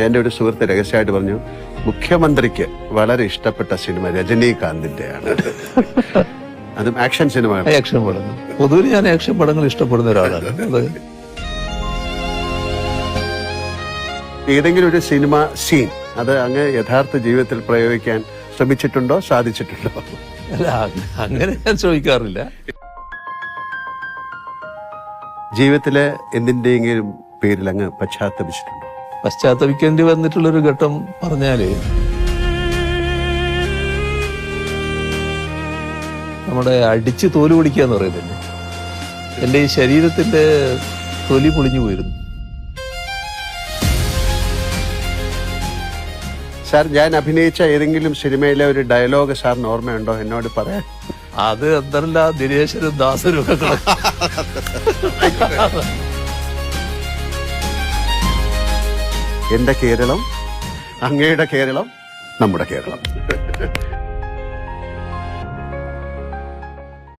എൻ്റെ ഒരു സുഹൃത്ത് രഹസ്യമായിട്ട് പറഞ്ഞു, മുഖ്യമന്ത്രിക്ക് വളരെ ഇഷ്ടപ്പെട്ട സിനിമ രജനീകാന്തിന്റെയാണ്. അതും ആക്ഷൻ സിനിമകൾ. ആക്ഷൻ പടങ്ങൾ പൊതുവിൽ ഞാൻ ആക്ഷൻ പടങ്ങൾ ഇഷ്ടപ്പെടുന്ന ഒരാളാണ്. അത് ഏതെങ്കിലും ഒരു സിനിമ സീൻ അത് അങ്ങ് യഥാർത്ഥ ജീവിതത്തിൽ പ്രയോഗിക്കാൻ ശ്രമിച്ചിട്ടുണ്ടോ, സാധിച്ചിട്ടുണ്ടോ? അല്ല, അങ്ങനെ ഞാൻ ചോദിക്കാറില്ല. ജീവിതത്തിലെ എന്തിന്റെയെങ്കിലും പേരിൽ അങ്ങ് പശ്ചാത്തപിച്ചിട്ടുണ്ടോ? പശ്ചാത്തപിക്കേണ്ടി വന്നിട്ടുള്ളൊരു ഘട്ടം പറഞ്ഞാല്, നമ്മുടെ അടിച്ച് തോല് പൊളിക്കുക എന്ന് പറയുന്നില്ലേ, എൻ്റെ ഈ ശരീരത്തിന്റെ തൊലി പൊളിഞ്ഞു പോയിരുന്നു. സാർ, ഞാൻ അഭിനയിച്ച ഏതെങ്കിലും സിനിമയിലെ ഒരു ഡയലോഗ് സാറിന് ഓർമ്മയുണ്ടോ എന്നോട് പറയാൻ? അത് എന്തല്ല ദിനേശനും ദാസനും ഒക്കെ എന്റെ കേരളം, അങ്ങയുടെ കേരളം, നമ്മുടെ കേരളം.